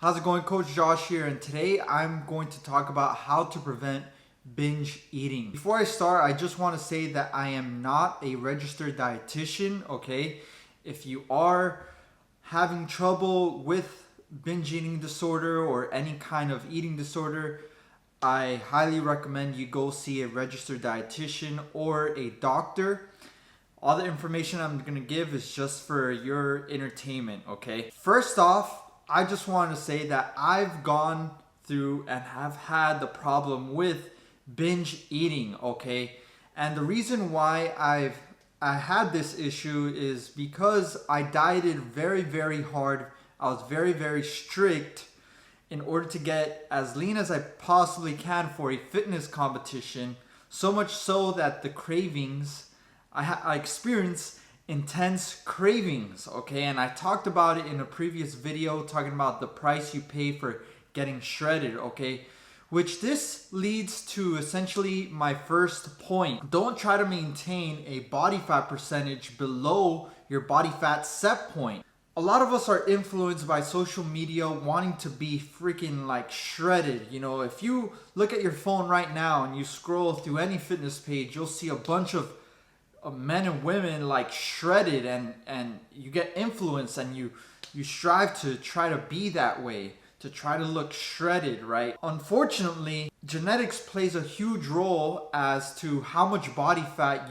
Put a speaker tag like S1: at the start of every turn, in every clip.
S1: How's it going? Coach Josh here, and today I'm going to talk about how to prevent binge eating. Before I start, I just want to say that I am not a registered dietitian, okay? If you are having trouble with binge eating disorder or any kind of eating disorder, I highly recommend you go see a registered dietitian or a doctor. All the information I'm going to give is just for your entertainment, okay? First off, I just want to say that I've gone through and have had the problem with binge eating, okay? And the reason why I had this issue is because I dieted very, very hard. I was very, very strict in order to get as lean as I possibly can for a fitness competition. So much so that the cravings, I experience intense cravings, okay? And I talked about it in a previous video talking about the price you pay for getting shredded, okay? Which this leads to essentially my first point. Don't try to maintain a body fat percentage below your body fat set point. A lot of us are influenced by social media wanting to be freaking like shredded. You know, if you look at your phone right now and you scroll through any fitness page, you'll see a bunch of men and women like shredded, and you get influenced and you strive to try to be that way, to try to look shredded, right? Unfortunately, genetics plays a huge role as to how much body fat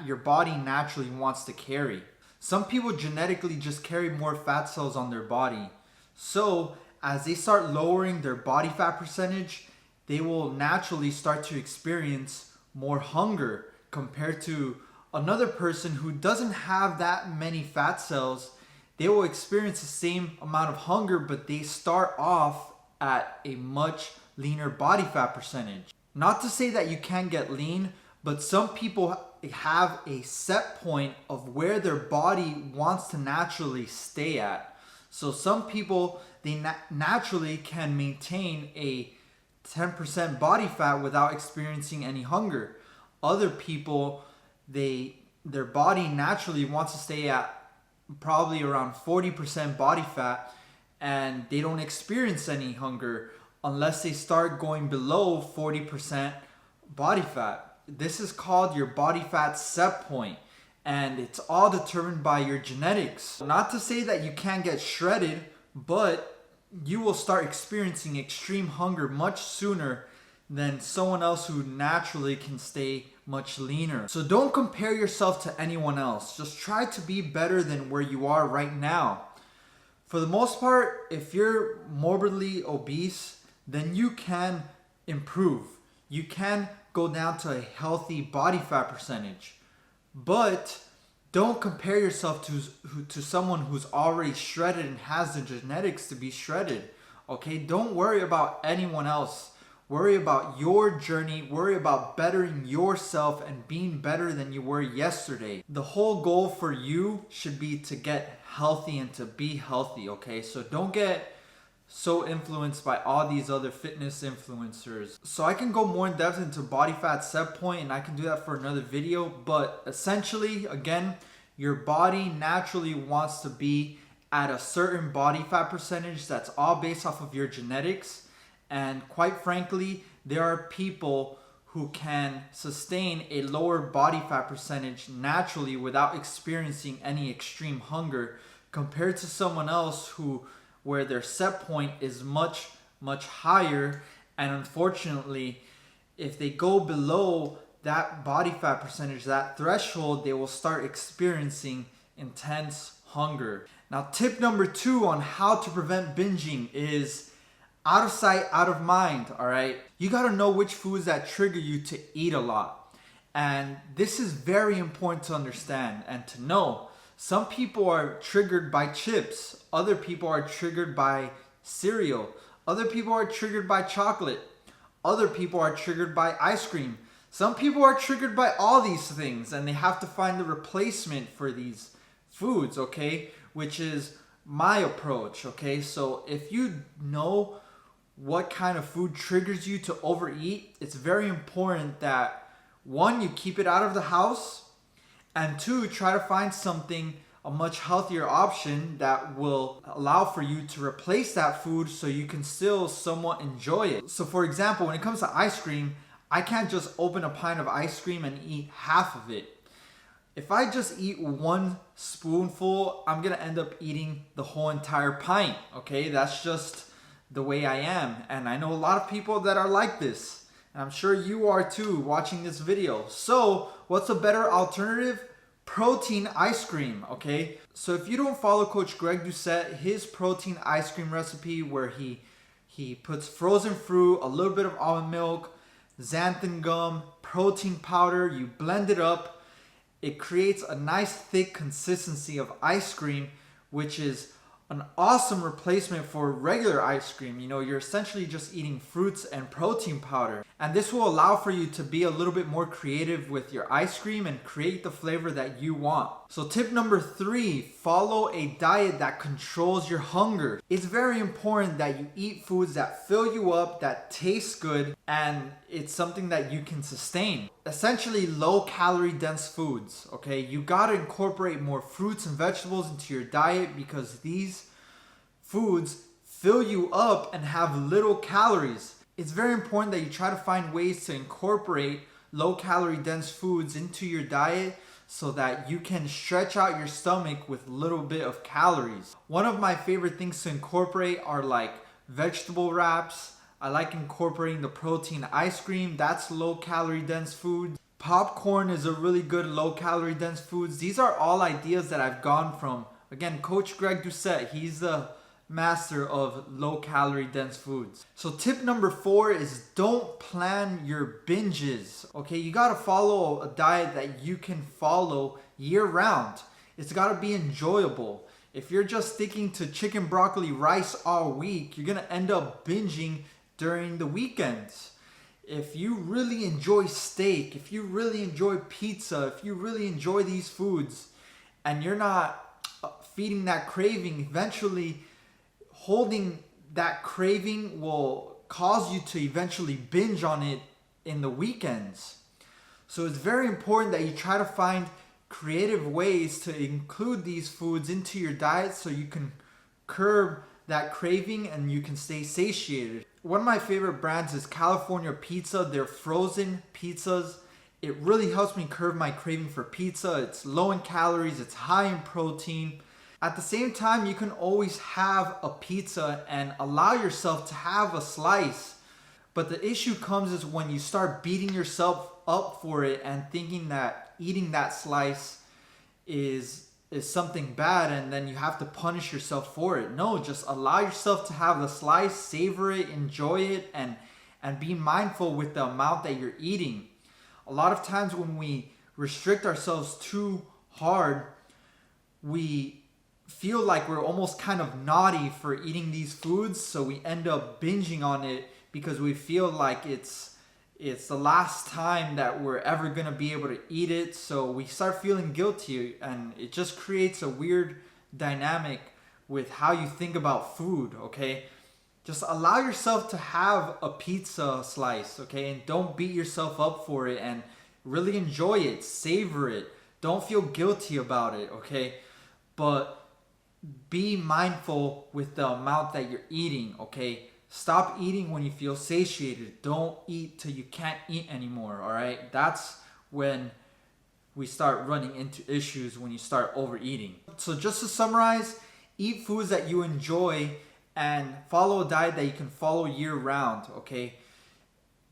S1: your body naturally wants to carry. Some people genetically just carry more fat cells on their body. So as they start lowering their body fat percentage, they will naturally start to experience more hunger compared to another person who doesn't have that many fat cells. They will experience the same amount of hunger, but they start off at a much leaner body fat percentage. Not to say that you can't get lean, but some people have a set point of where their body wants to naturally stay at. So some people, they naturally can maintain a 10% body fat without experiencing any hunger. Other people, their body naturally wants to stay at probably around 40% body fat, and they don't experience any hunger unless they start going below 40% body fat. This is called your body fat set point, and it's all determined by your genetics. Not to say that you can't get shredded, but you will start experiencing extreme hunger much sooner than someone else who naturally can stay much leaner. So don't compare yourself to anyone else. Just try to be better than where you are right now. For the most part, if you're morbidly obese, then you can improve. You can go down to a healthy body fat percentage. But don't compare yourself to someone who's already shredded and has the genetics to be shredded. Okay? Don't worry about anyone else. Worry about your journey, worry about bettering yourself and being better than you were yesterday. The whole goal for you should be to get healthy and to be healthy, okay? So don't get so influenced by all these other fitness influencers. So I can go more in depth into body fat set point, and I can do that for another video, but essentially, again, your body naturally wants to be at a certain body fat percentage. That's all based off of your genetics. And quite frankly, there are people who can sustain a lower body fat percentage naturally without experiencing any extreme hunger compared to someone else where their set point is much, much higher. And unfortunately, if they go below that body fat percentage, that threshold, they will start experiencing intense hunger. Now, tip number 2 on how to prevent binging is out of sight, out of mind, all right? You gotta know which foods that trigger you to eat a lot. And this is very important to understand and to know. Some people are triggered by chips. Other people are triggered by cereal. Other people are triggered by chocolate. Other people are triggered by ice cream. Some people are triggered by all these things, and they have to find the replacement for these foods, okay? Which is my approach, okay? So if you know what kind of food triggers you to overeat, it's very important that 1, you keep it out of the house, and 2, try to find something a much healthier option that will allow for you to replace that food so you can still somewhat enjoy it. So for example, when it comes to ice cream, I can't just open a pint of ice cream and eat half of it. If I just eat one spoonful, I'm gonna end up eating the whole entire pint, okay? That's just the way I am. And I know a lot of people that are like this. And I'm sure you are too watching this video. So what's a better alternative? Protein ice cream, okay? So if you don't follow Coach Greg Doucette, his protein ice cream recipe where he puts frozen fruit, a little bit of almond milk, xanthan gum, protein powder, you blend it up. It creates a nice thick consistency of ice cream, which is an awesome replacement for regular ice cream. You know, you're essentially just eating fruits and protein powder. And this will allow for you to be a little bit more creative with your ice cream and create the flavor that you want. So tip number 3, follow a diet that controls your hunger. It's very important that you eat foods that fill you up, that taste good, and it's something that you can sustain. Essentially low calorie dense foods, okay? You gotta incorporate more fruits and vegetables into your diet because these foods fill you up and have little calories. It's very important that you try to find ways to incorporate low calorie dense foods into your diet so that you can stretch out your stomach with a little bit of calories. One of my favorite things to incorporate are like vegetable wraps. I like incorporating the protein ice cream. That's low calorie dense food. Popcorn is a really good low calorie dense foods. These are all ideas that I've gone from, again, Coach Greg Doucette. He's the master of low calorie dense foods. So tip number 4 is don't plan your binges. Okay, you gotta follow a diet that you can follow year round. It's gotta be enjoyable. If you're just sticking to chicken, broccoli, rice all week, you're gonna end up binging during the weekends. If you really enjoy steak, if you really enjoy pizza, if you really enjoy these foods and you're not feeding that craving, eventually holding that craving will cause you to eventually binge on it in the weekends. So it's very important that you try to find creative ways to include these foods into your diet so you can curb that craving and you can stay satiated. One of my favorite brands is California Pizza. They're frozen pizzas. It really helps me curb my craving for pizza. It's low in calories, it's high in protein. At the same time, you can always have a pizza and allow yourself to have a slice. But the issue comes is when you start beating yourself up for it and thinking that eating that slice is something bad and then you have to punish yourself for it. No, just allow yourself to have the slice, savor it, enjoy it, and be mindful with the amount that you're eating. A lot of times when we restrict ourselves too hard, we feel like we're almost kind of naughty for eating these foods, so we end up binging on it because we feel like it's the last time that we're ever gonna be able to eat it, so we start feeling guilty, and it just creates a weird dynamic with how you think about food, okay? Just allow yourself to have a pizza slice, okay? And don't beat yourself up for it and really enjoy it, savor it. Don't feel guilty about it, okay? But be mindful with the amount that you're eating, okay? Stop eating when you feel satiated. Don't eat till you can't eat anymore, all right? That's when we start running into issues, when you start overeating. So just to summarize, eat foods that you enjoy and follow a diet that you can follow year round, okay?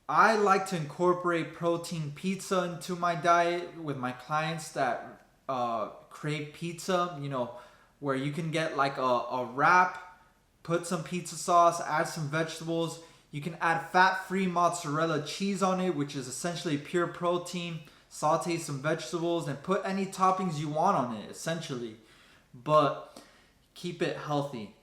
S1: I like to incorporate protein pizza into my diet with my clients that crave pizza, you know, where you can get like a wrap, put some pizza sauce, add some vegetables. You can add fat-free mozzarella cheese on it, which is essentially pure protein. Saute some vegetables and put any toppings you want on it, essentially. But keep it healthy.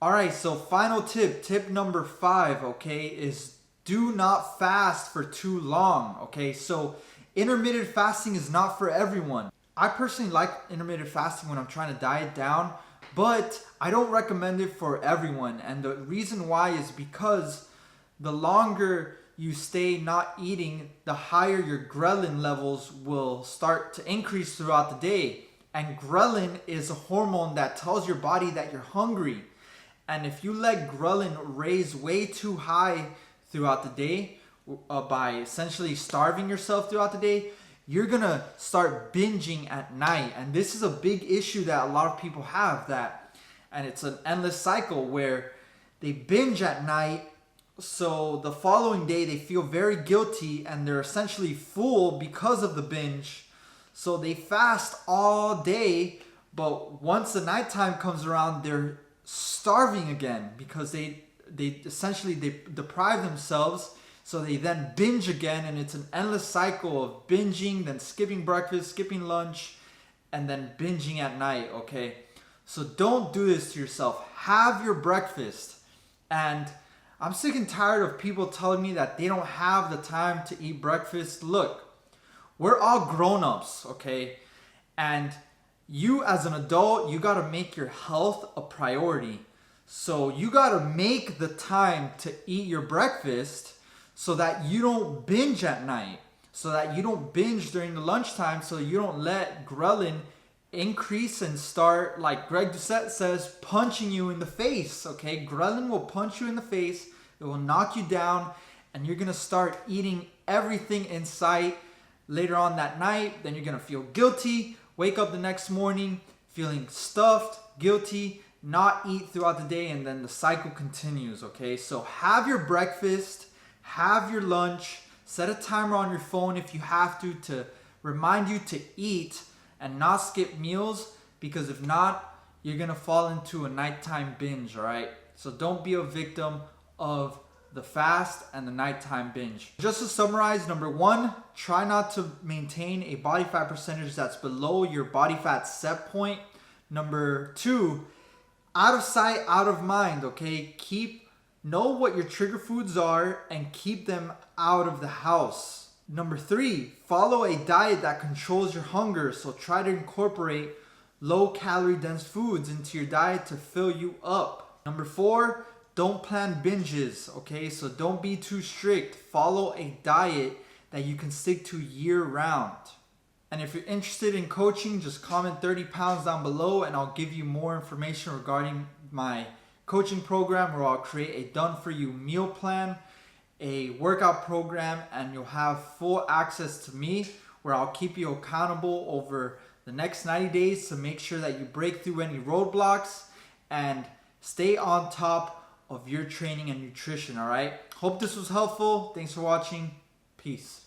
S1: All right, so final tip number 5, okay, is do not fast for too long, okay? So intermittent fasting is not for everyone. I personally like intermittent fasting when I'm trying to diet down, but I don't recommend it for everyone. And the reason why is because the longer you stay not eating, the higher your ghrelin levels will start to increase throughout the day. And ghrelin is a hormone that tells your body that you're hungry. And if you let ghrelin raise way too high throughout the day, by essentially starving yourself throughout the day, you're gonna start binging at night. And this is a big issue that a lot of people have, and it's an endless cycle where they binge at night, so the following day they feel very guilty and they're essentially full because of the binge. So they fast all day, but once the nighttime comes around, they're starving again because they essentially deprive themselves. So they then binge again, and it's an endless cycle of binging, then skipping breakfast, skipping lunch, and then binging at night, okay? So don't do this to yourself. Have your breakfast. And I'm sick and tired of people telling me that they don't have the time to eat breakfast. Look, we're all grown-ups, okay? And you as an adult, you gotta make your health a priority. So you gotta make the time to eat your breakfast so that you don't binge at night, so that you don't binge during the lunchtime, so you don't let ghrelin increase and start, like Greg Doucette says, punching you in the face, okay? Ghrelin will punch you in the face, it will knock you down, and you're gonna start eating everything in sight later on that night. Then you're gonna feel guilty, wake up the next morning feeling stuffed, guilty, not eat throughout the day, and then the cycle continues, okay? So have your breakfast, have your lunch, set a timer on your phone if you have to remind you to eat and not skip meals, because if not, you're gonna fall into a nighttime binge, all right? So don't be a victim of the fast and the nighttime binge. Just to summarize, number one, try not to maintain a body fat percentage that's below your body fat set point. Number two, out of sight, out of mind, okay? Know what your trigger foods are and keep them out of the house. Number three, follow a diet that controls your hunger. So try to incorporate low calorie dense foods into your diet to fill you up. Number four, don't plan binges, okay? So don't be too strict. Follow a diet that you can stick to year round. And if you're interested in coaching, just comment 30 pounds down below and I'll give you more information regarding my coaching program, where I'll create a done-for-you meal plan, a workout program, and you'll have full access to me, where I'll keep you accountable over the next 90 days to make sure that you break through any roadblocks and stay on top of your training and nutrition, all right? Hope this was helpful. Thanks for watching. Peace.